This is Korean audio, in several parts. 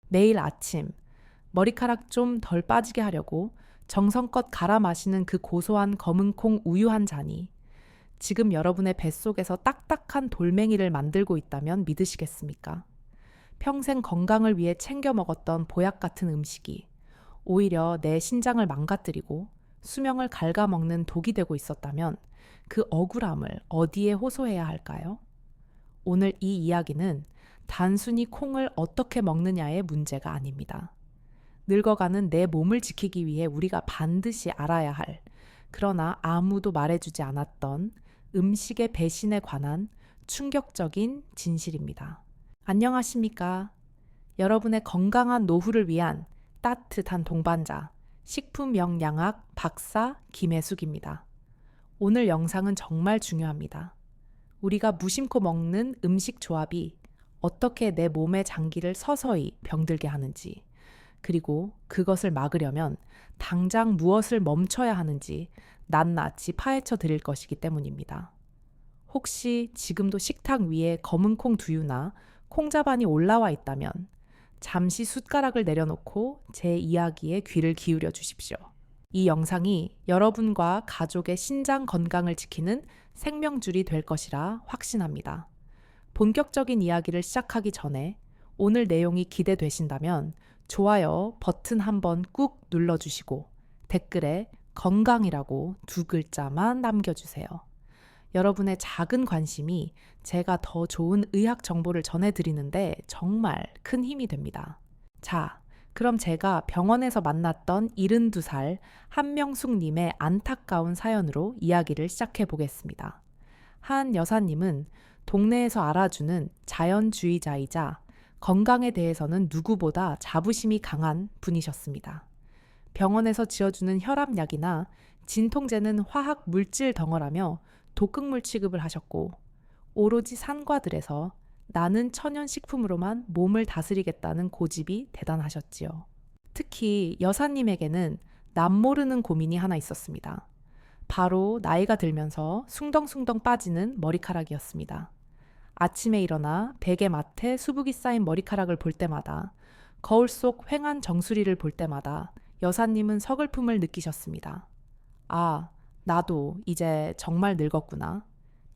매일 아침 머리카락 좀 덜 빠지게 하려고 정성껏 갈아 마시는 그 고소한 검은콩 우유 한 잔이 지금 여러분의 뱃속에서 딱딱한 돌멩이를 만들고 있다면 믿으시겠습니까? 평생 건강을 위해 챙겨 먹었던 보약 같은 음식이 오히려 내 신장을 망가뜨리고 수명을 갉아먹는 독이 되고 있었다면 그 억울함을 어디에 호소해야 할까요? 오늘 이 이야기는 단순히 콩을 어떻게 먹느냐의 문제가 아닙니다. 늙어가는 내 몸을 지키기 위해 우리가 반드시 알아야 할, 그러나 아무도 말해주지 않았던 음식의 배신에 관한 충격적인 진실입니다. 안녕하십니까? 여러분의 건강한 노후를 위한 따뜻한 동반자, 식품영양학 박사 김혜숙입니다. 오늘 영상은 정말 중요합니다. 우리가 무심코 먹는 음식 조합이 어떻게 내 몸의 장기를 서서히 병들게 하는지, 그리고 그것을 막으려면 당장 무엇을 멈춰야 하는지 낱낱이 파헤쳐 드릴 것이기 때문입니다. 혹시 지금도 식탁 위에 검은콩 두유나 콩자반이 올라와 있다면 잠시 숟가락을 내려놓고 제 이야기에 귀를 기울여 주십시오. 이 영상이 여러분과 가족의 신장 건강을 지키는 생명줄이 될 것이라 확신합니다. 본격적인 이야기를 시작하기 전에 오늘 내용이 기대되신다면 좋아요 버튼 한번 꾹 눌러주시고 댓글에 건강이라고 2글자만 남겨주세요. 여러분의 작은 관심이 제가 더 좋은 의학 정보를 전해드리는데 정말 큰 힘이 됩니다. 자, 그럼 제가 병원에서 만났던 72살 한명숙님의 안타까운 사연으로 이야기를 시작해 보겠습니다. 한 여사님은 동네에서 알아주는 자연주의자이자 건강에 대해서는 누구보다 자부심이 강한 분이셨습니다. 병원에서 지어주는 혈압약이나 진통제는 화학 물질 덩어라며 독극물 취급을 하셨고 오로지 산과들에서 나는 천연식품으로만 몸을 다스리겠다는 고집이 대단하셨지요. 특히 여사님에게는 남모르는 고민이 하나 있었습니다. 바로 나이가 들면서 숭덩숭덩 빠지는 머리카락이었습니다. 아침에 일어나 베개 맡에 수북이 쌓인 머리카락을 볼 때마다, 거울 속 휑한 정수리를 볼 때마다 여사님은 서글픔을 느끼셨습니다. 아, 나도 이제 정말 늙었구나.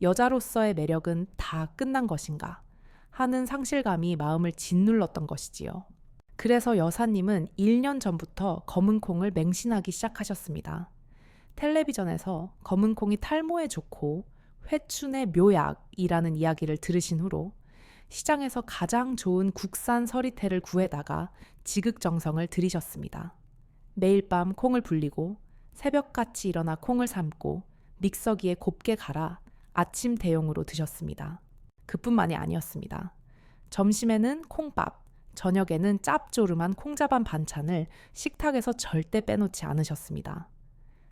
여자로서의 매력은 다 끝난 것인가 하는 상실감이 마음을 짓눌렀던 것이지요. 그래서 여사님은 1년 전부터 검은콩을 맹신하기 시작하셨습니다. 텔레비전에서 검은콩이 탈모에 좋고 회춘의 묘약이라는 이야기를 들으신 후로 시장에서 가장 좋은 국산 서리태를 구해다가 지극정성을 들이셨습니다. 매일 밤 콩을 불리고 새벽같이 일어나 콩을 삶고 믹서기에 곱게 갈아 아침 대용으로 드셨습니다. 그뿐만이 아니었습니다. 점심에는 콩밥, 저녁에는 짭조름한 콩자반 반찬을 식탁에서 절대 빼놓지 않으셨습니다.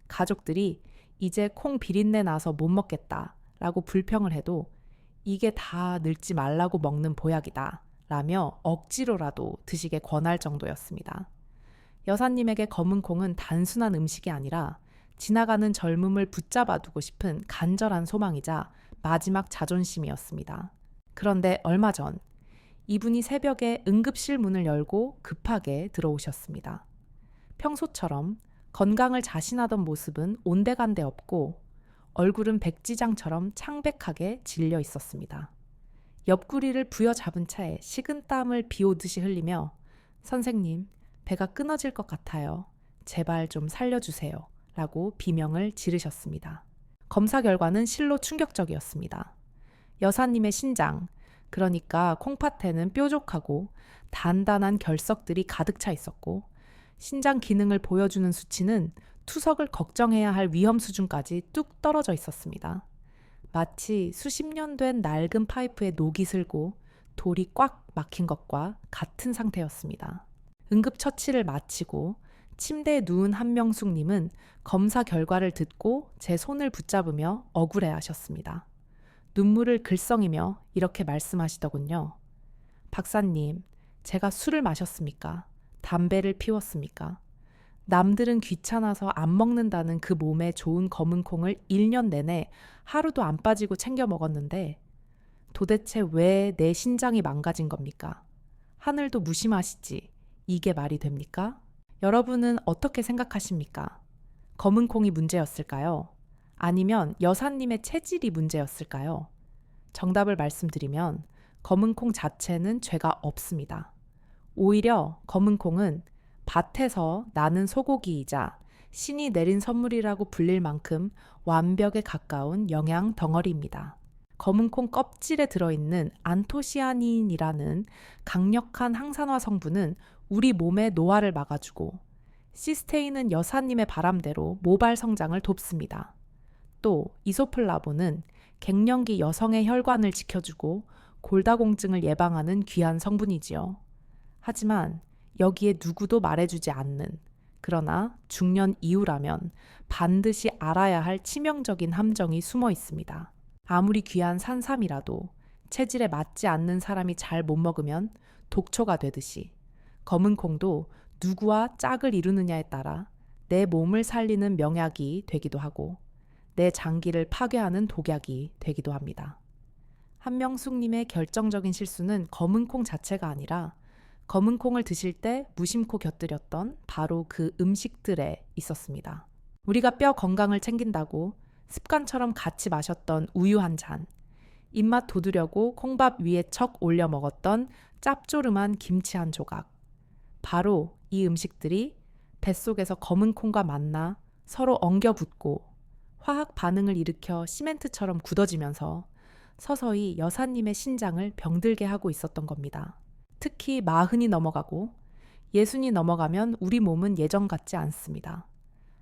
가족들이 이제 콩 비린내 나서 못 먹겠다 라고 불평을 해도 이게 다 늙지 말라고 먹는 보약이다 라며 억지로라도 드시게 권할 정도였습니다. 여사님에게 검은콩은 단순한 음식이 아니라 지나가는 젊음을 붙잡아 두고 싶은 간절한 소망이자 마지막 자존심이었습니다. 그런데 얼마 전 이분이 새벽에 응급실 문을 열고 급하게 들어오셨습니다. 평소처럼 건강을 자신하던 모습은 온데간데 없고 얼굴은 백지장처럼 창백하게 질려 있었습니다. 옆구리를 부여잡은 채 식은땀을 비오듯이 흘리며 선생님, 배가 끊어질 것 같아요. 제발 좀 살려주세요. 라고 비명을 지르셨습니다. 검사 결과는 실로 충격적이었습니다. 여사님의 신장, 그러니까 콩팥에는 뾰족하고 단단한 결석들이 가득 차 있었고 신장 기능을 보여주는 수치는 투석을 걱정해야 할 위험 수준까지 뚝 떨어져 있었습니다. 마치 수십 년 된 낡은 파이프에 녹이 슬고 돌이 꽉 막힌 것과 같은 상태였습니다. 응급처치를 마치고 침대에 누운 한명숙님은 검사 결과를 듣고 제 손을 붙잡으며 억울해하셨습니다. 눈물을 글썽이며 이렇게 말씀하시더군요. 박사님, 제가 술을 마셨습니까? 담배를 피웠습니까? 남들은 귀찮아서 안 먹는다는 그 몸에 좋은 검은콩을 1년 내내 하루도 안 빠지고 챙겨 먹었는데 도대체 왜 내 신장이 망가진 겁니까? 하늘도 무심하시지. 이게 말이 됩니까? 여러분은 어떻게 생각하십니까? 검은 콩이 문제였을까요? 아니면 여사님의 체질이 문제였을까요? 정답을 말씀드리면 검은 콩 자체는 죄가 없습니다. 오히려 검은 콩은 밭에서 나는 소고기이자 신이 내린 선물이라고 불릴 만큼 완벽에 가까운 영양 덩어리입니다. 검은 콩 껍질에 들어있는 안토시아닌이라는 강력한 항산화 성분은 우리 몸의 노화를 막아주고, 시스테인은 여사님의 바람대로 모발 성장을 돕습니다. 또 이소플라본은 갱년기 여성의 혈관을 지켜주고 골다공증을 예방하는 귀한 성분이지요. 하지만 여기에 누구도 말해주지 않는, 그러나 중년 이후라면 반드시 알아야 할 치명적인 함정이 숨어 있습니다. 아무리 귀한 산삼이라도 체질에 맞지 않는 사람이 잘 못 먹으면 독초가 되듯이 검은 콩도 누구와 짝을 이루느냐에 따라 내 몸을 살리는 명약이 되기도 하고 내 장기를 파괴하는 독약이 되기도 합니다. 한명숙님의 결정적인 실수는 검은 콩 자체가 아니라 검은 콩을 드실 때 무심코 곁들였던 바로 그 음식들에 있었습니다. 우리가 뼈 건강을 챙긴다고 습관처럼 같이 마셨던 우유 한 잔, 입맛 돋우려고 콩밥 위에 척 올려 먹었던 짭조름한 김치 한 조각. 바로 이 음식들이 뱃속에서 검은 콩과 만나 서로 엉겨붙고 화학 반응을 일으켜 시멘트처럼 굳어지면서 서서히 여사님의 신장을 병들게 하고 있었던 겁니다. 특히 40이 넘어가고 60이 넘어가면 우리 몸은 예전 같지 않습니다.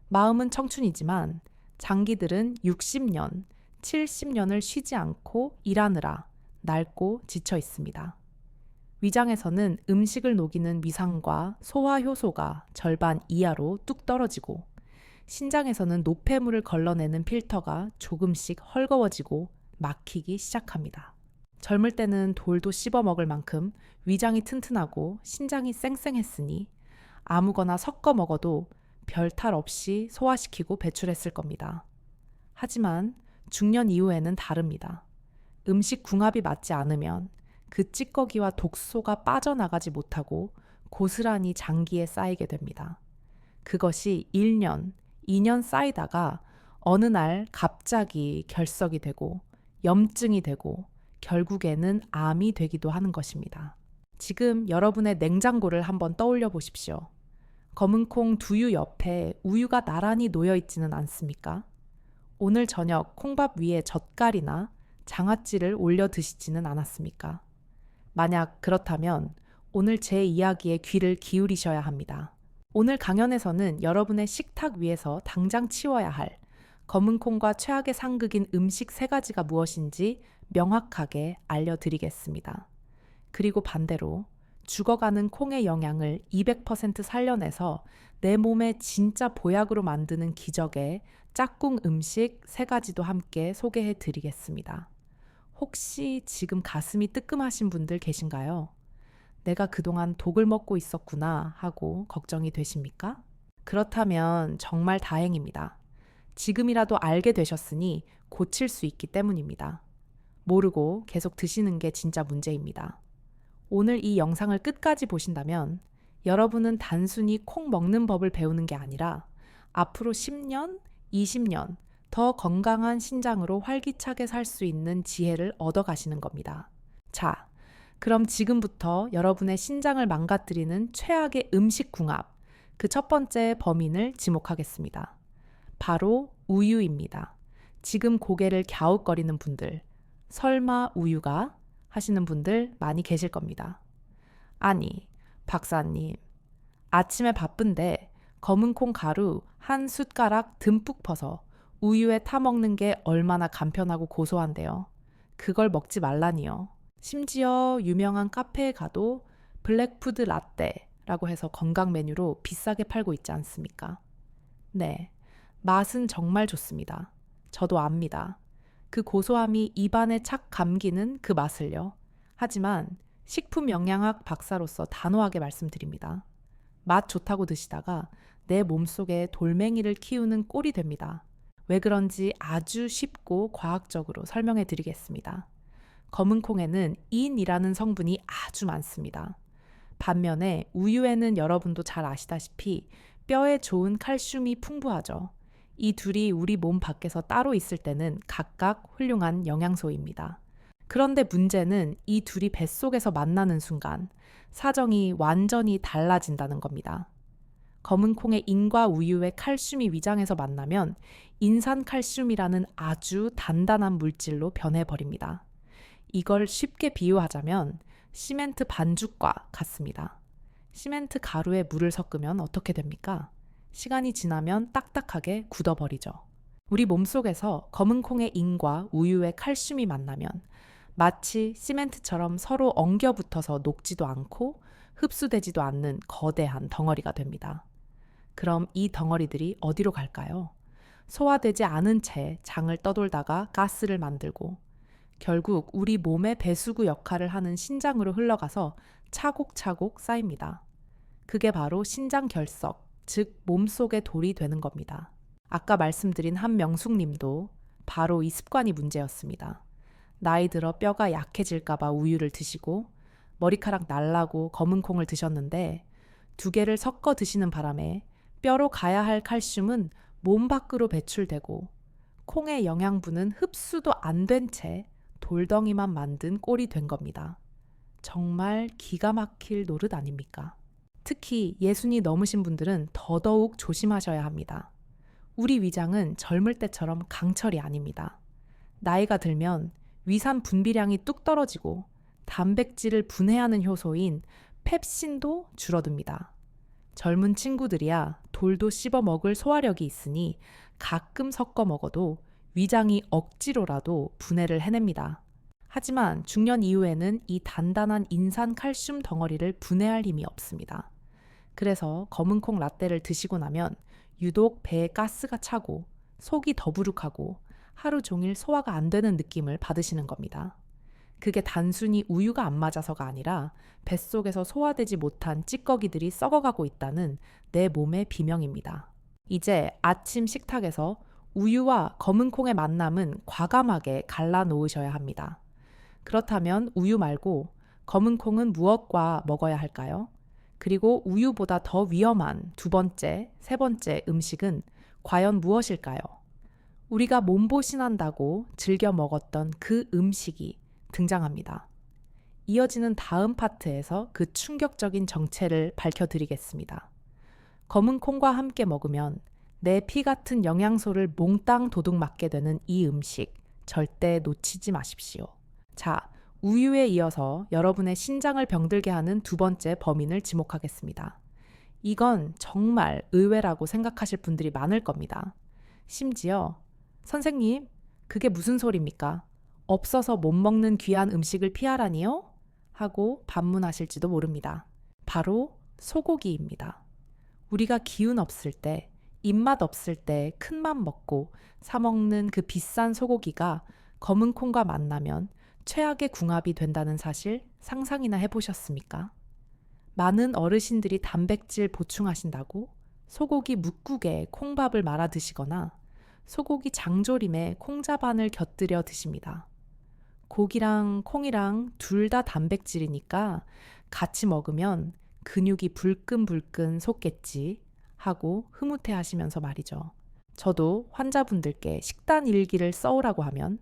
마음은 청춘이지만 장기들은 60년, 70년을 쉬지 않고 일하느라 낡고 지쳐 있습니다. 위장에서는 음식을 녹이는 위산과 소화 효소가 절반 이하로 뚝 떨어지고, 신장에서는 노폐물을 걸러내는 필터가 조금씩 헐거워지고 막히기 시작합니다. 젊을 때는 돌도 씹어 먹을 만큼 위장이 튼튼하고 신장이 쌩쌩했으니 아무거나 섞어 먹어도 별탈 없이 소화시키고 배출했을 겁니다. 하지만 중년 이후에는 다릅니다. 음식 궁합이 맞지 않으면 그 찌꺼기와 독소가 빠져나가지 못하고 고스란히 장기에 쌓이게 됩니다. 그것이 1년, 2년 쌓이다가 어느 날 갑자기 결석이 되고 염증이 되고 결국에는 암이 되기도 하는 것입니다. 지금 여러분의 냉장고를 한번 떠올려 보십시오. 검은콩 두유 옆에 우유가 나란히 놓여 있지는 않습니까? 오늘 저녁 콩밥 위에 젓갈이나 장아찌를 올려 드시지는 않았습니까? 만약 그렇다면 오늘 제 이야기에 귀를 기울이셔야 합니다. 오늘 강연에서는 여러분의 식탁 위에서 당장 치워야 할 검은콩과 최악의 상극인 음식 3가지가 무엇인지 명확하게 알려드리겠습니다. 그리고 반대로 죽어가는 콩의 영양을 200% 살려내서 내 몸에 진짜 보약으로 만드는 기적의 짝꿍 음식 3가지도 함께 소개해 드리겠습니다. 혹시 지금 가슴이 뜨끔하신 분들 계신가요? 내가 그동안 독을 먹고 있었구나 하고 걱정이 되십니까? 그렇다면 정말 다행입니다. 지금이라도 알게 되셨으니 고칠 수 있기 때문입니다. 모르고 계속 드시는 게 진짜 문제입니다. 오늘 이 영상을 끝까지 보신다면 여러분은 단순히 콩 먹는 법을 배우는 게 아니라 앞으로 10년, 20년 더 건강한 신장으로 활기차게 살 수 있는 지혜를 얻어가시는 겁니다. 자, 그럼 지금부터 여러분의 신장을 망가뜨리는 최악의 음식 궁합, 그 첫 번째 범인을 지목하겠습니다. 바로 우유입니다. 지금 고개를 갸웃거리는 분들, 설마 우유가? 하시는 분들 많이 계실 겁니다. 아니, 박사님, 아침에 바쁜데 검은 콩 가루 한 숟가락 듬뿍 퍼서 우유에 타먹는 게 얼마나 간편하고 고소한데요. 그걸 먹지 말라니요. 심지어 유명한 카페에 가도 블랙푸드 라떼라고 해서 건강 메뉴로 비싸게 팔고 있지 않습니까? 네, 맛은 정말 좋습니다. 저도 압니다. 그 고소함이 입안에 착 감기는 그 맛을요. 하지만 식품영양학 박사로서 단호하게 말씀드립니다. 맛 좋다고 드시다가 내 몸속에 돌멩이를 키우는 꼴이 됩니다. 왜 그런지 아주 쉽고 과학적으로 설명해 드리겠습니다. 검은 콩에는 인이라는 성분이 아주 많습니다. 반면에 우유에는 여러분도 잘 아시다시피 뼈에 좋은 칼슘이 풍부하죠. 이 둘이 우리 몸 밖에서 따로 있을 때는 각각 훌륭한 영양소입니다. 그런데 문제는 이 둘이 뱃속에서 만나는 순간 사정이 완전히 달라진다는 겁니다. 검은 콩의 인과 우유의 칼슘이 위장에서 만나면 인산칼슘이라는 아주 단단한 물질로 변해버립니다. 이걸 쉽게 비유하자면 시멘트 반죽과 같습니다. 시멘트 가루에 물을 섞으면 어떻게 됩니까? 시간이 지나면 딱딱하게 굳어버리죠. 우리 몸속에서 검은 콩의 인과 우유의 칼슘이 만나면 마치 시멘트처럼 서로 엉겨붙어서 녹지도 않고 흡수되지도 않는 거대한 덩어리가 됩니다. 그럼 이 덩어리들이 어디로 갈까요? 소화되지 않은 채 장을 떠돌다가 가스를 만들고 결국 우리 몸의 배수구 역할을 하는 신장으로 흘러가서 차곡차곡 쌓입니다. 그게 바로 신장결석, 즉 몸속의 돌이 되는 겁니다. 아까 말씀드린 한명숙님도 바로 이 습관이 문제였습니다. 나이 들어 뼈가 약해질까봐 우유를 드시고 머리카락 날라고 검은 콩을 드셨는데 두 개를 섞어 드시는 바람에 뼈로 가야 할 칼슘은 몸 밖으로 배출되고 콩의 영양분은 흡수도 안 된 채 돌덩이만 만든 꼴이 된 겁니다. 정말 기가 막힐 노릇 아닙니까? 특히 예순이 넘으신 분들은 더더욱 조심하셔야 합니다. 우리 위장은 젊을 때처럼 강철이 아닙니다. 나이가 들면 위산 분비량이 뚝 떨어지고 단백질을 분해하는 효소인 펩신도 줄어듭니다. 젊은 친구들이야 돌도 씹어 먹을 소화력이 있으니 가끔 섞어 먹어도 위장이 억지로라도 분해를 해냅니다. 하지만 중년 이후에는 이 단단한 인산 칼슘 덩어리를 분해할 힘이 없습니다. 그래서 검은콩 라떼를 드시고 나면 유독 배에 가스가 차고 속이 더부룩하고 하루 종일 소화가 안 되는 느낌을 받으시는 겁니다. 그게 단순히 우유가 안 맞아서가 아니라 뱃속에서 소화되지 못한 찌꺼기들이 썩어가고 있다는 내 몸의 비명입니다. 이제 아침 식탁에서 우유와 검은콩의 만남은 과감하게 갈라놓으셔야 합니다. 그렇다면 우유 말고 검은콩은 무엇과 먹어야 할까요? 그리고 우유보다 더 위험한 두 번째, 세 번째 음식은 과연 무엇일까요? 우리가 몸보신한다고 즐겨 먹었던 그 음식이 등장합니다. 이어지는 다음 파트에서 그 충격적인 정체를 밝혀드리겠습니다. 검은 콩과 함께 먹으면 내 피 같은 영양소를 몽땅 도둑맞게 되는 이 음식 절대 놓치지 마십시오. 자, 우유에 이어서 여러분의 신장을 병들게 하는 두 번째 범인을 지목하겠습니다. 이건 정말 의외라고 생각하실 분들이 많을 겁니다. 심지어 선생님, 그게 무슨 소리입니까? 없어서 못 먹는 귀한 음식을 피하라니요? 하고 반문하실지도 모릅니다. 바로 소고기입니다. 우리가 기운 없을 때, 입맛 없을 때 큰맘 먹고 사 먹는 그 비싼 소고기가 검은 콩과 만나면 최악의 궁합이 된다는 사실 상상이나 해보셨습니까? 많은 어르신들이 단백질 보충하신다고 소고기 뭇국에 콩밥을 말아 드시거나 소고기 장조림에 콩자반을 곁들여 드십니다. 고기랑 콩이랑 둘 다 단백질이니까 같이 먹으면 근육이 불끈불끈 솟겠지 하고 흐뭇해 하시면서 말이죠. 저도 환자분들께 식단 일기를 써오라고 하면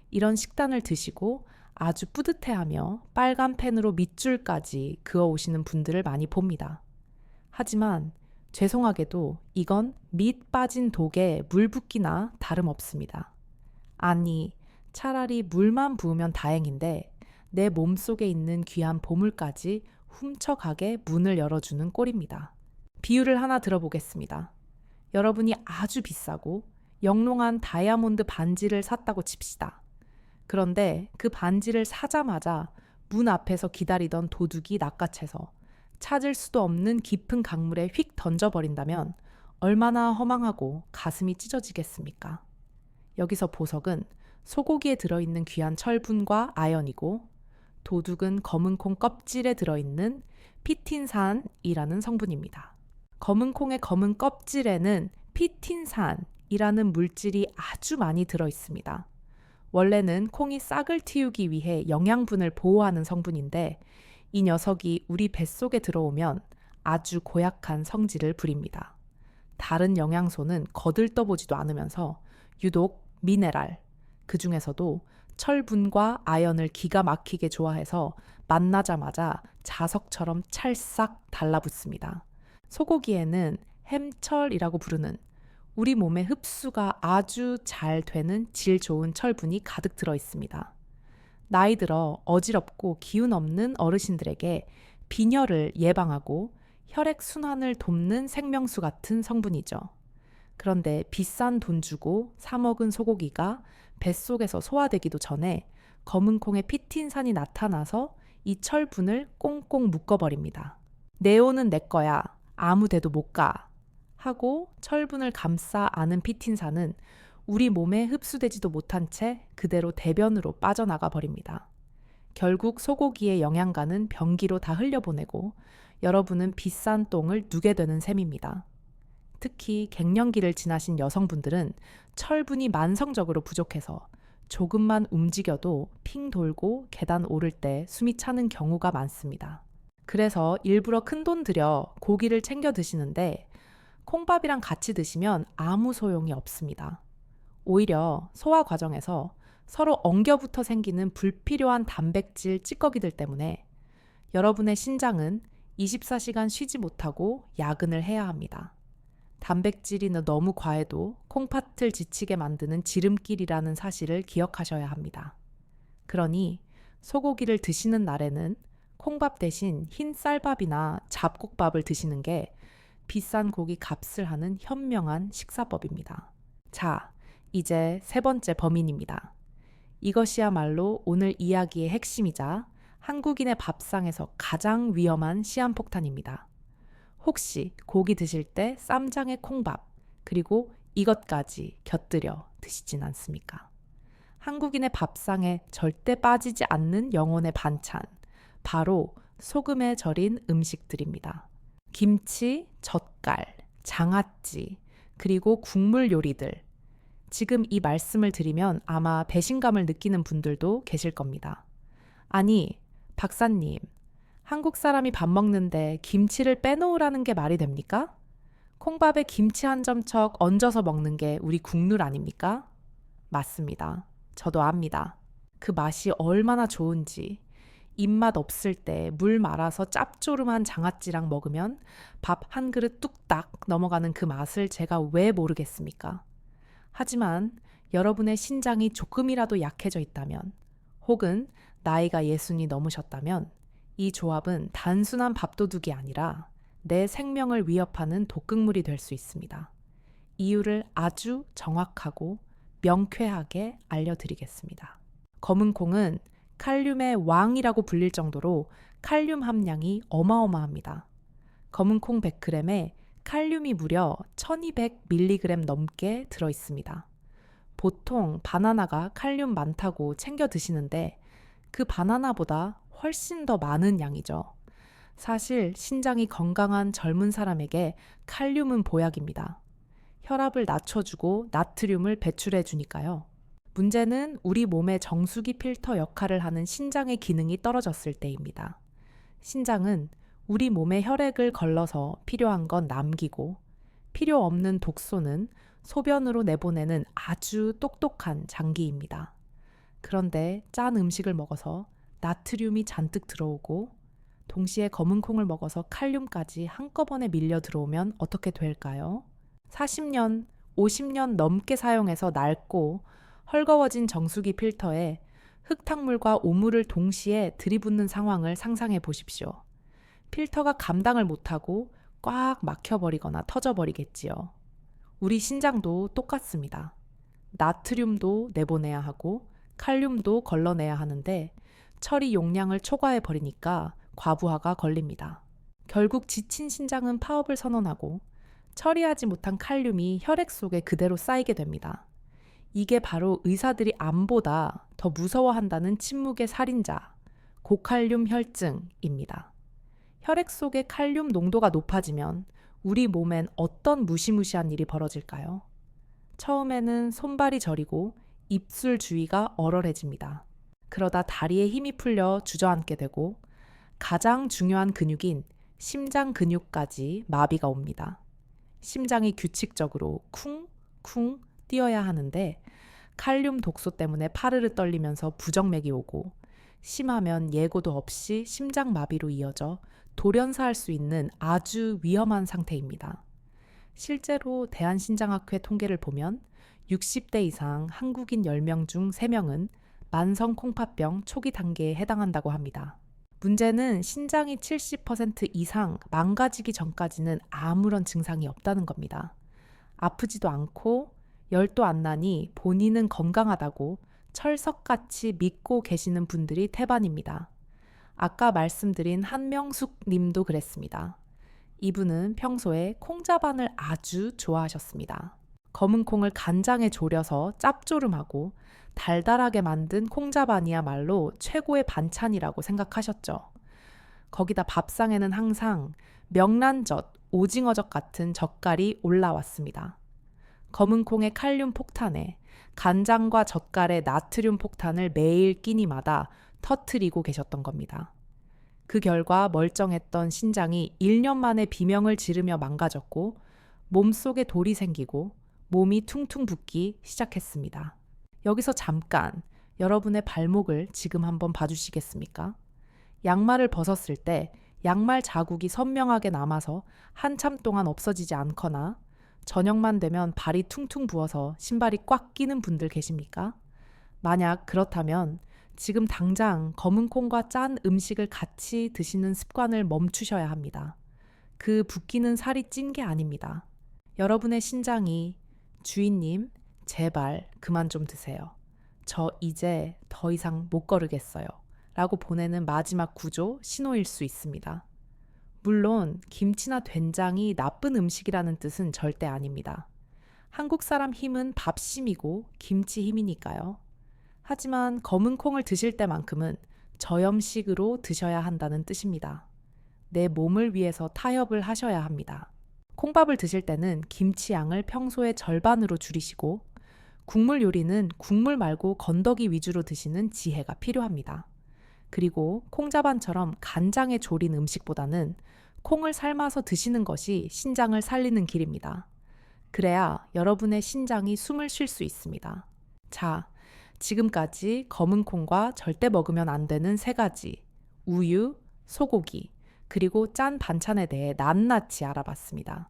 이런 식단을 드시고 아주 뿌듯해하며 빨간 펜으로 밑줄까지 그어오시는 분들을 많이 봅니다. 하지만 죄송하게도 이건 밑 빠진 독에 물 붓기나 다름없습니다. 아니, 차라리 물만 부으면 다행인데 내 몸속에 있는 귀한 보물까지 훔쳐가게 문을 열어주는 꼴입니다. 비유를 하나 들어보겠습니다. 여러분이 아주 비싸고 영롱한 다이아몬드 반지를 샀다고 칩시다. 그런데 그 반지를 사자마자 문 앞에서 기다리던 도둑이 낚아채서 찾을 수도 없는 깊은 강물에 휙 던져버린다면 얼마나 허망하고 가슴이 찢어지겠습니까? 여기서 보석은 소고기에 들어있는 귀한 철분과 아연이고 도둑은 검은콩 껍질에 들어있는 피틴산이라는 성분입니다. 검은콩의 검은 껍질에는 피틴산이라는 물질이 아주 많이 들어있습니다. 원래는 콩이 싹을 틔우기 위해 영양분을 보호하는 성분인데 이 녀석이 우리 뱃속에 들어오면 아주 고약한 성질을 부립니다. 다른 영양소는 거들떠보지도 않으면서 유독 미네랄, 그 중에서도 철분과 아연을 기가 막히게 좋아해서 만나자마자 자석처럼 찰싹 달라붙습니다. 소고기에는 햄철이라고 부르는 우리 몸에 흡수가 아주 잘 되는 질 좋은 철분이 가득 들어 있습니다. 나이 들어 어지럽고 기운 없는 어르신들에게 빈혈을 예방하고 혈액 순환을 돕는 생명수 같은 성분이죠. 그런데 비싼 돈 주고 사 먹은 소고기가 뱃속에서 소화되기도 전에 검은 콩에 피틴산이 나타나서 이 철분을 꽁꽁 묶어버립니다. 네오는 내 거야. 아무 데도 못 가. 하고 철분을 감싸 안은 피틴산은 우리 몸에 흡수되지도 못한 채 그대로 대변으로 빠져나가 버립니다. 결국 소고기의 영양가는 변기로 다 흘려보내고 여러분은 비싼 똥을 누게 되는 셈입니다. 특히 갱년기를 지나신 여성분들은 철분이 만성적으로 부족해서 조금만 움직여도 핑 돌고 계단 오를 때 숨이 차는 경우가 많습니다. 그래서 일부러 큰돈 들여 고기를 챙겨 드시는데 콩밥이랑 같이 드시면 아무 소용이 없습니다. 오히려 소화 과정에서 서로 엉겨붙어 생기는 불필요한 단백질 찌꺼기들 때문에 여러분의 신장은 24시간 쉬지 못하고 야근을 해야 합니다. 단백질이 너무 과해도 콩팥을 지치게 만드는 지름길이라는 사실을 기억하셔야 합니다. 그러니 소고기를 드시는 날에는 콩밥 대신 흰 쌀밥이나 잡곡밥을 드시는 게 비싼 고기 값을 하는 현명한 식사법입니다. 자, 이제 세 번째 범인입니다. 이것이야말로 오늘 이야기의 핵심이자 한국인의 밥상에서 가장 위험한 시한폭탄입니다. 혹시 고기 드실 때 쌈장에 콩밥, 그리고 이것까지 곁들여 드시진 않습니까? 한국인의 밥상에 절대 빠지지 않는 영혼의 반찬, 바로 소금에 절인 음식들입니다. 김치, 젓갈, 장아찌, 그리고 국물 요리들. 지금 이 말씀을 드리면 아마 배신감을 느끼는 분들도 계실 겁니다. 아니, 박사님, 한국 사람이 밥 먹는데 김치를 빼놓으라는 게 말이 됩니까? 콩밥에 김치 한 점척 얹어서 먹는 게 우리 국룰 아닙니까? 맞습니다. 저도 압니다. 그 맛이 얼마나 좋은지. 입맛 없을 때 물 말아서 짭조름한 장아찌랑 먹으면 밥 한 그릇 뚝딱 넘어가는 그 맛을 제가 왜 모르겠습니까? 하지만 여러분의 신장이 조금이라도 약해져 있다면, 혹은 나이가 60이 넘으셨다면 이 조합은 단순한 밥도둑이 아니라 내 생명을 위협하는 독극물이 될 수 있습니다. 이유를 아주 정확하고 명쾌하게 알려드리겠습니다. 검은 콩은 칼륨의 왕이라고 불릴 정도로 칼륨 함량이 어마어마합니다. 검은 콩 100g에 칼륨이 무려 1200mg 넘게 들어있습니다. 보통 바나나가 칼륨 많다고 챙겨 드시는데 그 바나나보다 훨씬 더 많은 양이죠. 사실 신장이 건강한 젊은 사람에게 칼륨은 보약입니다. 혈압을 낮춰주고 나트륨을 배출해 주니까요. 문제는 우리 몸의 정수기 필터 역할을 하는 신장의 기능이 떨어졌을 때입니다. 신장은 우리 몸의 혈액을 걸러서 필요한 건 남기고 필요 없는 독소는 소변으로 내보내는 아주 똑똑한 장기입니다. 그런데 짠 음식을 먹어서 나트륨이 잔뜩 들어오고 동시에 검은 콩을 먹어서 칼륨까지 한꺼번에 밀려 들어오면 어떻게 될까요? 40년, 50년 넘게 사용해서 낡고 헐거워진 정수기 필터에 흙탕물과 오물을 동시에 들이붓는 상황을 상상해 보십시오. 필터가 감당을 못하고 꽉 막혀버리거나 터져버리겠지요. 우리 신장도 똑같습니다. 나트륨도 내보내야 하고 칼륨도 걸러내야 하는데 처리 용량을 초과해 버리니까 과부하가 걸립니다. 결국 지친 신장은 파업을 선언하고 처리하지 못한 칼륨이 혈액 속에 그대로 쌓이게 됩니다. 이게 바로 의사들이 암보다 더 무서워한다는 침묵의 살인자, 고칼륨 혈증입니다. 혈액 속의 칼륨 농도가 높아지면 우리 몸엔 어떤 무시무시한 일이 벌어질까요? 처음에는 손발이 저리고 입술 주위가 얼얼해집니다. 그러다 다리에 힘이 풀려 주저앉게 되고 가장 중요한 근육인 심장 근육까지 마비가 옵니다. 심장이 규칙적으로 쿵쿵 뛰어야 하는데 칼륨 독소 때문에 파르르 떨리면서 부정맥이 오고 심하면 예고도 없이 심장 마비로 이어져 돌연사할 수 있는 아주 위험한 상태입니다. 실제로 대한신장학회 통계를 보면 60대 이상 한국인 10명 중 3명은 만성 콩팥병 초기 단계에 해당한다고 합니다. 문제는 신장이 70% 이상 망가지기 전까지는 아무런 증상이 없다는 겁니다. 아프지도 않고 열도 안 나니 본인은 건강하다고 철석같이 믿고 계시는 분들이 태반입니다. 아까 말씀드린 한명숙 님도 그랬습니다. 이분은 평소에 콩자반을 아주 좋아하셨습니다. 검은 콩을 간장에 졸여서 짭조름하고 달달하게 만든 콩자반이야말로 최고의 반찬이라고 생각하셨죠. 거기다 밥상에는 항상 명란젓, 오징어젓 같은 젓갈이 올라왔습니다. 검은 콩의 칼륨 폭탄에 간장과 젓갈의 나트륨 폭탄을 매일 끼니마다 터트리고 계셨던 겁니다. 그 결과 멀쩡했던 신장이 1년 만에 비명을 지르며 망가졌고 몸속에 돌이 생기고 몸이 퉁퉁 붓기 시작했습니다. 여기서 잠깐 여러분의 발목을 지금 한번 봐주시겠습니까? 양말을 벗었을 때 양말 자국이 선명하게 남아서 한참 동안 없어지지 않거나 저녁만 되면 발이 퉁퉁 부어서 신발이 꽉 끼는 분들 계십니까? 만약 그렇다면 지금 당장 검은 콩과 짠 음식을 같이 드시는 습관을 멈추셔야 합니다. 그 붓기는 살이 찐 게 아닙니다. 여러분의 신장이 주인님, 제발 그만 좀 드세요. 저 이제 더 이상 못 걸으겠어요. 라고 보내는 마지막 구조 신호일 수 있습니다. 물론 김치나 된장이 나쁜 음식이라는 뜻은 절대 아닙니다. 한국 사람 힘은 밥심이고 김치 힘이니까요. 하지만 검은 콩을 드실 때만큼은 저염식으로 드셔야 한다는 뜻입니다. 내 몸을 위해서 타협을 하셔야 합니다. 콩밥을 드실 때는 김치 양을 평소의 절반으로 줄이시고 국물 요리는 국물 말고 건더기 위주로 드시는 지혜가 필요합니다. 그리고 콩자반처럼 간장에 졸인 음식보다는 콩을 삶아서 드시는 것이 신장을 살리는 길입니다. 그래야 여러분의 신장이 숨을 쉴 수 있습니다. 자, 지금까지 검은 콩과 절대 먹으면 안 되는 3가지, 우유, 소고기, 그리고 짠 반찬에 대해 낱낱이 알아봤습니다.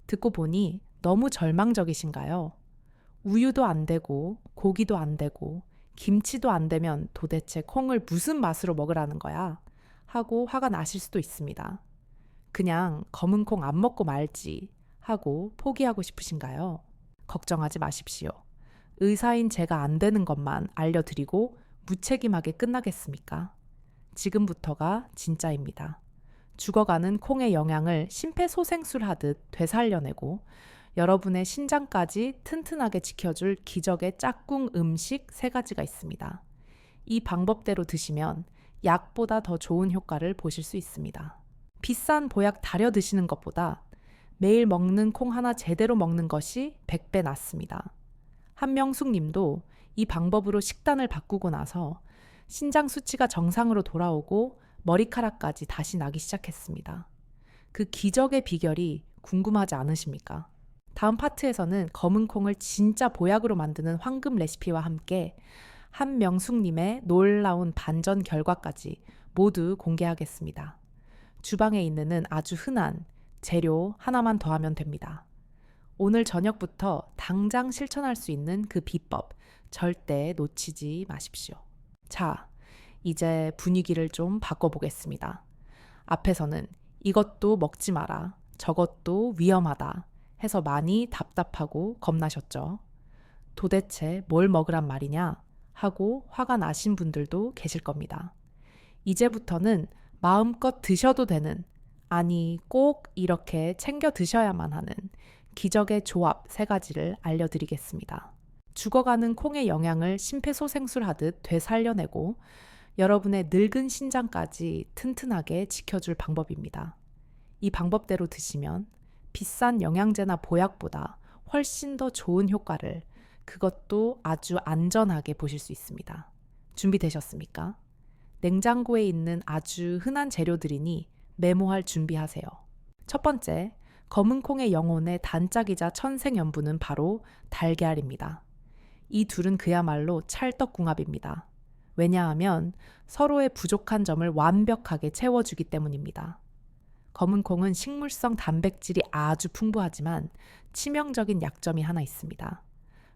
듣고 보니 너무 절망적이신가요? 우유도 안 되고 고기도 안 되고 김치도 안 되면 도대체 콩을 무슨 맛으로 먹으라는 거야? 하고 화가 나실 수도 있습니다. 그냥 검은 콩 안 먹고 말지 하고 포기하고 싶으신가요? 걱정하지 마십시오. 의사인 제가 안 되는 것만 알려드리고 무책임하게 끝나겠습니까? 지금부터가 진짜입니다. 죽어가는 콩의 영양을 심폐소생술하듯 되살려내고 여러분의 신장까지 튼튼하게 지켜줄 기적의 짝꿍 음식 3가지가 있습니다. 이 방법대로 드시면 약보다 더 좋은 효과를 보실 수 있습니다. 비싼 보약 다려 드시는 것보다 매일 먹는 콩 하나 제대로 먹는 것이 100배 낫습니다. 한명숙 님도 이 방법으로 식단을 바꾸고 나서 신장 수치가 정상으로 돌아오고 머리카락까지 다시 나기 시작했습니다. 그 기적의 비결이 궁금하지 않으십니까? 다음 파트에서는 검은 콩을 진짜 보약으로 만드는 황금 레시피와 함께 한명숙님의 놀라운 반전 결과까지 모두 공개하겠습니다. 주방에 있는 아주 흔한 재료 하나만 더하면 됩니다. 오늘 저녁부터 당장 실천할 수 있는 그 비법 절대 놓치지 마십시오. 자, 이제 분위기를 좀 바꿔보겠습니다. 앞에서는 이것도 먹지 마라, 저것도 위험하다 해서 많이 답답하고 겁나셨죠. 도대체 뭘 먹으란 말이냐 하고 화가 나신 분들도 계실 겁니다. 이제부터는 마음껏 드셔도 되는, 아니 꼭 이렇게 챙겨 드셔야만 하는 기적의 조합 3가지를 알려드리겠습니다. 죽어가는 콩의 영양을 심폐소생술하듯 되살려내고 여러분의 늙은 신장까지 튼튼하게 지켜줄 방법입니다. 이 방법대로 드시면 비싼 영양제나 보약보다 훨씬 더 좋은 효과를, 그것도 아주 안전하게 보실 수 있습니다. 준비되셨습니까? 냉장고에 있는 아주 흔한 재료들이니 메모할 준비하세요. 첫 번째, 검은 콩의 영혼의 단짝이자 천생연분은 바로 달걀입니다. 이 둘은 그야말로 찰떡궁합입니다. 왜냐하면 서로의 부족한 점을 완벽하게 채워주기 때문입니다. 검은 콩은 식물성 단백질이 아주 풍부하지만 치명적인 약점이 하나 있습니다.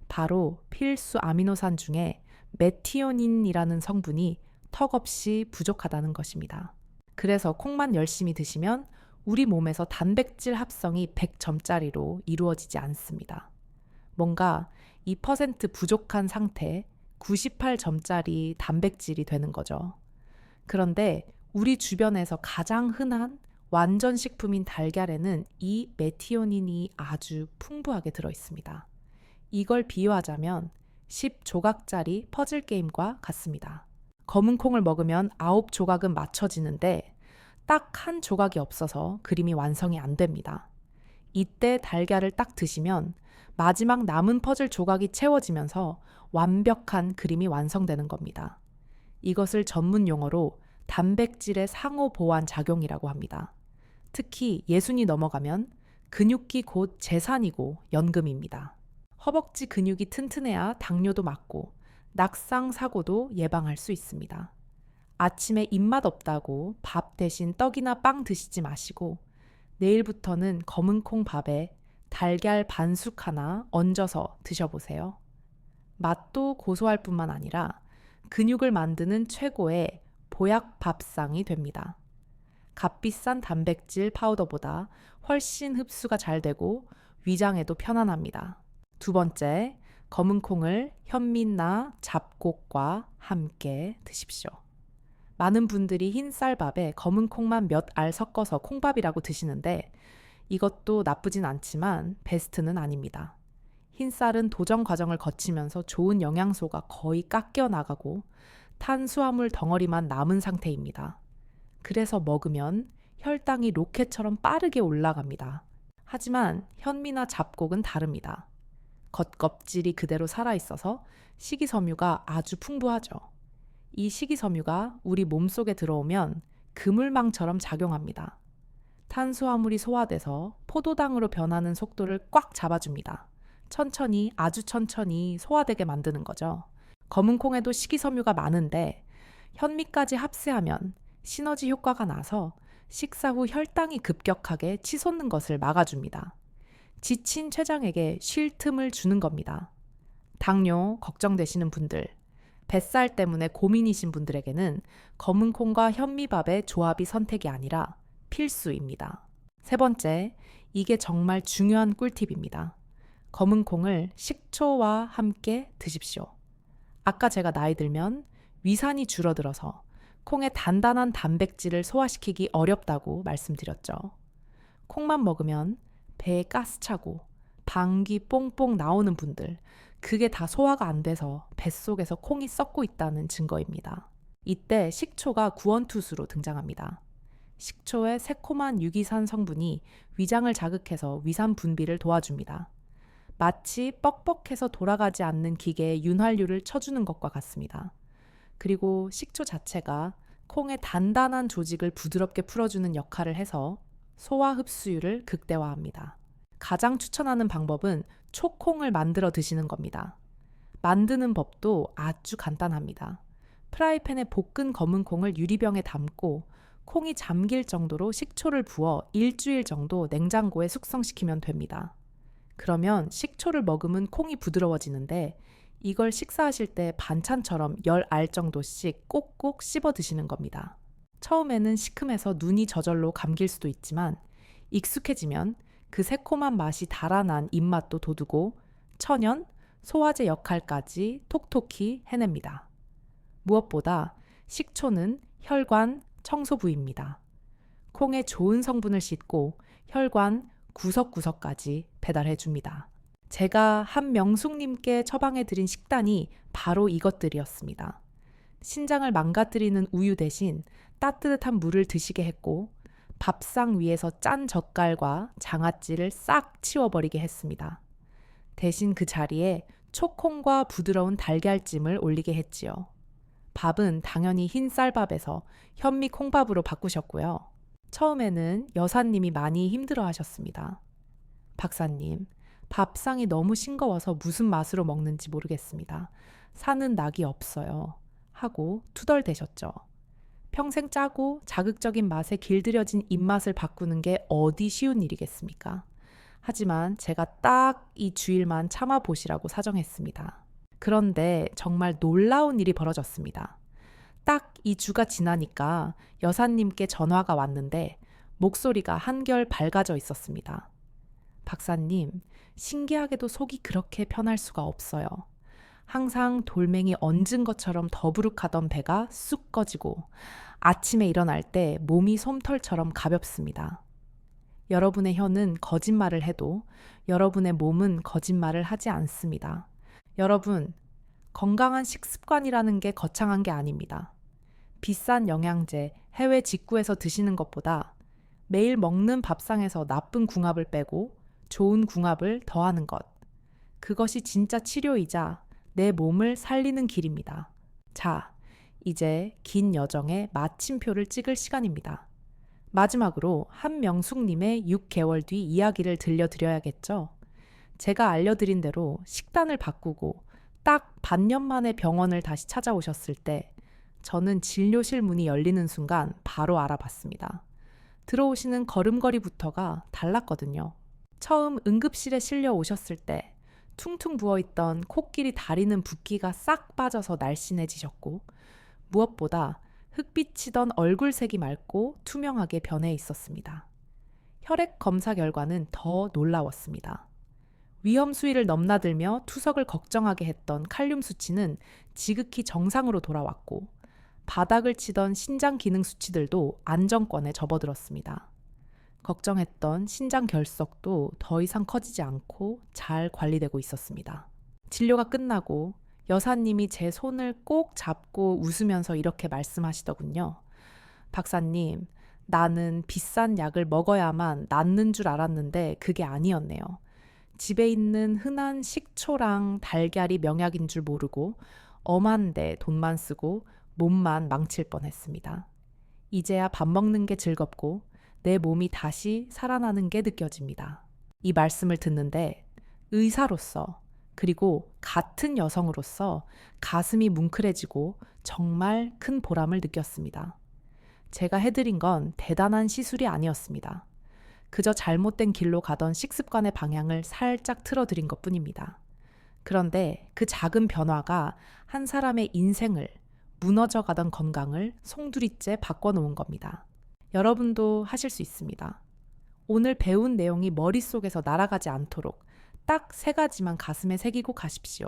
바로 필수 아미노산 중에 메티오닌이라는 성분이 턱없이 부족하다는 것입니다. 그래서 콩만 열심히 드시면 우리 몸에서 단백질 합성이 100점짜리로 이루어지지 않습니다. 뭔가 2% 부족한 상태 98점짜리 단백질이 되는 거죠. 그런데 우리 주변에서 가장 흔한 완전 식품인 달걀에는 이 메티오닌이 아주 풍부하게 들어 있습니다. 이걸 비유하자면 10조각짜리 퍼즐 게임과 같습니다. 검은 콩을 먹으면 9조각은 맞춰지는데 딱 한 조각이 없어서 그림이 완성이 안 됩니다. 이때 달걀을 딱 드시면 마지막 남은 퍼즐 조각이 채워지면서 완벽한 그림이 완성되는 겁니다. 이것을 전문 용어로 단백질의 상호 보완 작용이라고 합니다. 특히 60이 넘어가면 근육기 곧 재산이고 연금입니다. 허벅지 근육이 튼튼해야 당뇨도 막고 낙상 사고도 예방할 수 있습니다. 아침에 입맛 없다고 밥 대신 떡이나 빵 드시지 마시고 내일부터는 검은 콩 밥에 달걀 반숙 하나 얹어서 드셔보세요. 맛도 고소할 뿐만 아니라 근육을 만드는 최고의 보약 밥상이 됩니다. 값비싼 단백질 파우더보다 훨씬 흡수가 잘 되고 위장에도 편안합니다. 두 번째, 검은 콩을 현미나 잡곡과 함께 드십시오. 많은 분들이 흰 쌀밥에 검은 콩만 몇 알 섞어서 콩밥이라고 드시는데 이것도 나쁘진 않지만 베스트는 아닙니다. 흰 쌀은 도정 과정을 거치면서 좋은 영양소가 거의 깎여 나가고 탄수화물 덩어리만 남은 상태입니다. 그래서 먹으면 혈당이 로켓처럼 빠르게 올라갑니다. 하지만 현미나 잡곡은 다릅니다. 겉껍질이 그대로 살아있어서 식이섬유가 아주 풍부하죠. 이 식이섬유가 우리 몸속에 들어오면 그물망처럼 작용합니다. 탄수화물이 소화돼서 포도당으로 변하는 속도를 꽉 잡아줍니다. 천천히, 아주 천천히 소화되게 만드는 거죠. 검은 콩에도 식이섬유가 많은데 현미까지 합세하면 시너지 효과가 나서 식사 후 혈당이 급격하게 치솟는 것을 막아줍니다. 지친 췌장에게 쉴 틈을 주는 겁니다. 당뇨 걱정되시는 분들, 뱃살 때문에 고민이신 분들에게는 검은 콩과 현미밥의 조합이 선택이 아니라 필수입니다. 세 번째, 이게 정말 중요한 꿀팁입니다. 검은 콩을 식초와 함께 드십시오. 아까 제가 나이 들면 위산이 줄어들어서 콩의 단단한 단백질을 소화시키기 어렵다고 말씀드렸죠. 콩만 먹으면 배에 가스 차고 방귀 뽕뽕 나오는 분들, 그게 다 소화가 안 돼서 뱃속에서 콩이 썩고 있다는 증거입니다. 이때 식초가 구원투수로 등장합니다. 식초의 새콤한 유기산 성분이 위장을 자극해서 위산 분비를 도와줍니다. 마치 뻑뻑해서 돌아가지 않는 기계에 윤활유를 쳐주는 것과 같습니다. 그리고 식초 자체가 콩의 단단한 조직을 부드럽게 풀어주는 역할을 해서 소화 흡수율을 극대화합니다. 가장 추천하는 방법은 초콩을 만들어 드시는 겁니다. 만드는 법도 아주 간단합니다. 프라이팬에 볶은 검은 콩을 유리병에 담고 콩이 잠길 정도로 식초를 부어 일주일 정도 냉장고에 숙성시키면 됩니다. 그러면 식초를 머금은 콩이 부드러워지는데 이걸 식사하실 때 반찬처럼 10알 정도씩 꼭꼭 씹어 드시는 겁니다. 처음에는 시큼해서 눈이 저절로 감길 수도 있지만 익숙해지면 그 새콤한 맛이 달아난 입맛도 돋우고 천연, 소화제 역할까지 톡톡히 해냅니다. 무엇보다 식초는 혈관 청소 부위입니다. 콩의 좋은 성분을 씻고 혈관 구석구석까지 배달해 줍니다. 제가 한명숙님께 처방해드린 식단이 바로 이것들이었습니다. 신장을 망가뜨리는 우유 대신 따뜻한 물을 드시게 했고 밥상 위에서 짠 젓갈과 장아찌를 싹 치워버리게 했습니다. 대신 그 자리에 초콩과 부드러운 달걀찜을 올리게 했지요. 밥은 당연히 흰쌀밥에서 현미 콩밥으로 바꾸셨고요. 처음에는 여사님이 많이 힘들어 하셨습니다. 박사님, 밥상이 너무 싱거워서 무슨 맛으로 먹는지 모르겠습니다. 사는 낙이 없어요. 하고 투덜대셨죠. 평생 짜고 자극적인 맛에 길들여진 입맛을 바꾸는 게 어디 쉬운 일이겠습니까? 하지만 제가 딱 이 주일만 참아보시라고 사정했습니다. 그런데 정말 놀라운 일이 벌어졌습니다. 딱 이 주가 지나니까 여사님께 전화가 왔는데 목소리가 한결 밝아져 있었습니다. 박사님, 신기하게도 속이 그렇게 편할 수가 없어요. 항상 돌멩이 얹은 것처럼 더부룩하던 배가 쑥 꺼지고 아침에 일어날 때 몸이 솜털처럼 가볍습니다. 여러분의 혀는 거짓말을 해도 여러분의 몸은 거짓말을 하지 않습니다. 여러분, 건강한 식습관이라는 게 거창한 게 아닙니다. 비싼 영양제, 해외 직구해서 드시는 것보다 매일 먹는 밥상에서 나쁜 궁합을 빼고 좋은 궁합을 더하는 것. 그것이 진짜 치료이자 내 몸을 살리는 길입니다. 자, 이제 긴 여정의 마침표를 찍을 시간입니다. 마지막으로 한명숙님의 6개월 뒤 이야기를 들려드려야겠죠? 제가 알려드린 대로 식단을 바꾸고 딱 반년 만에 병원을 다시 찾아오셨을 때 저는 진료실 문이 열리는 순간 바로 알아봤습니다. 들어오시는 걸음걸이부터가 달랐거든요. 처음 응급실에 실려 오셨을 때 퉁퉁 부어있던 코끼리 다리는 붓기가 싹 빠져서 날씬해지셨고 무엇보다 흑빛이던 얼굴색이 맑고 투명하게 변해 있었습니다. 혈액 검사 결과는 더 놀라웠습니다. 위험 수위를 넘나들며 투석을 걱정하게 했던 칼륨 수치는 지극히 정상으로 돌아왔고 바닥을 치던 신장 기능 수치들도 안정권에 접어들었습니다. 걱정했던 신장 결석도 더 이상 커지지 않고 잘 관리되고 있었습니다. 진료가 끝나고 여사님이 제 손을 꼭 잡고 웃으면서 이렇게 말씀하시더군요. 박사님, 나는 비싼 약을 먹어야만 낫는 줄 알았는데 그게 아니었네요. 집에 있는 흔한 식초랑 달걀이 명약인 줄 모르고 엄한데 돈만 쓰고 몸만 망칠 뻔했습니다. 이제야 밥 먹는 게 즐겁고 내 몸이 다시 살아나는 게 느껴집니다. 이 말씀을 듣는데 의사로서 그리고 같은 여성으로서 가슴이 뭉클해지고 정말 큰 보람을 느꼈습니다. 제가 해드린 건 대단한 시술이 아니었습니다. 그저 잘못된 길로 가던 식습관의 방향을 살짝 틀어드린 것뿐입니다. 그런데 그 작은 변화가 한 사람의 인생을, 무너져가던 건강을 송두리째 바꿔놓은 겁니다. 여러분도 하실 수 있습니다. 오늘 배운 내용이 머릿속에서 날아가지 않도록 딱 3가지만 가슴에 새기고 가십시오.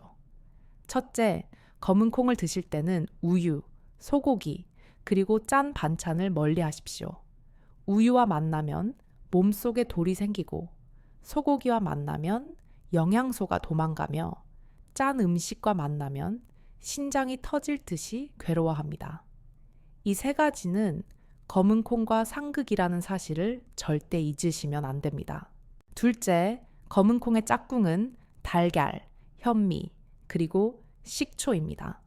첫째, 검은 콩을 드실 때는 우유, 소고기, 그리고 짠 반찬을 멀리 하십시오. 우유와 만나면 몸속에 돌이 생기고 소고기와 만나면 영양소가 도망가며 짠 음식과 만나면 신장이 터질 듯이 괴로워합니다. 이 3가지는 검은 콩과 상극이라는 사실을 절대 잊으시면 안 됩니다. 둘째, 검은 콩의 짝꿍은 달걀, 현미, 그리고 식초입니다.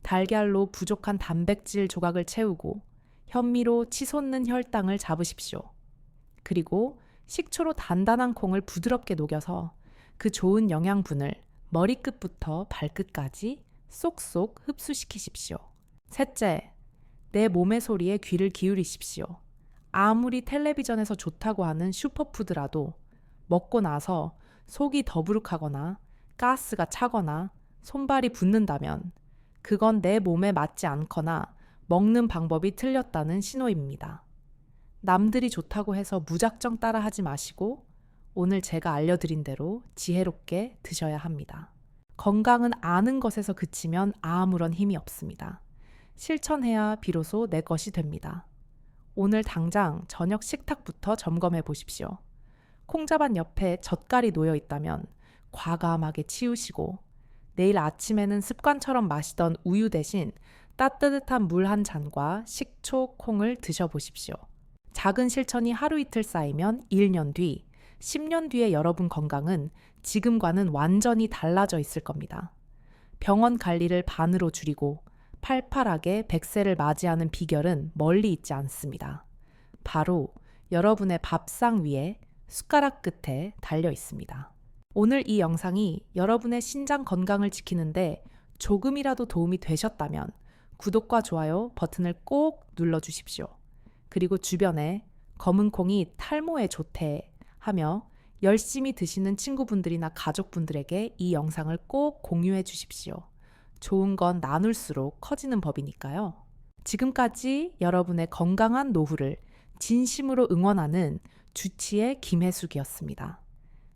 달걀로 부족한 단백질 조각을 채우고 현미로 치솟는 혈당을 잡으십시오. 그리고 식초로 단단한 콩을 부드럽게 녹여서 그 좋은 영양분을 머리끝부터 발끝까지 쏙쏙 흡수시키십시오. 셋째, 내 몸의 소리에 귀를 기울이십시오. 아무리 텔레비전에서 좋다고 하는 슈퍼푸드라도 먹고 나서 속이 더부룩하거나 가스가 차거나 손발이 붓는다면 그건 내 몸에 맞지 않거나 먹는 방법이 틀렸다는 신호입니다. 남들이 좋다고 해서 무작정 따라하지 마시고 오늘 제가 알려드린 대로 지혜롭게 드셔야 합니다. 건강은 아는 것에서 그치면 아무런 힘이 없습니다. 실천해야 비로소 내 것이 됩니다. 오늘 당장 저녁 식탁부터 점검해 보십시오. 콩자반 옆에 젓갈이 놓여 있다면 과감하게 치우시고 내일 아침에는 습관처럼 마시던 우유 대신 따뜻한 물 한 잔과 식초, 콩을 드셔보십시오. 작은 실천이 하루 이틀 쌓이면 1년 뒤, 10년 뒤의 여러분 건강은 지금과는 완전히 달라져 있을 겁니다. 병원 관리를 반으로 줄이고 팔팔하게 100세를 맞이하는 비결은 멀리 있지 않습니다. 바로 여러분의 밥상 위에 숟가락 끝에 달려 있습니다. 오늘 이 영상이 여러분의 신장 건강을 지키는데 조금이라도 도움이 되셨다면 구독과 좋아요 버튼을 꼭 눌러주십시오. 그리고 주변에 검은 콩이 탈모에 좋대 하며 열심히 드시는 친구분들이나 가족분들에게 이 영상을 꼭 공유해 주십시오. 좋은 건 나눌수록 커지는 법이니까요. 지금까지 여러분의 건강한 노후를 진심으로 응원하는 주치의 김혜숙이었습니다.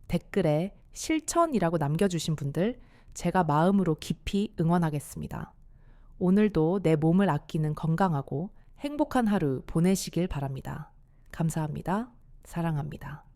댓글에 실천이라고 남겨주신 분들 제가 마음으로 깊이 응원하겠습니다. 오늘도 내 몸을 아끼는 건강하고 행복한 하루 보내시길 바랍니다. 감사합니다. 사랑합니다.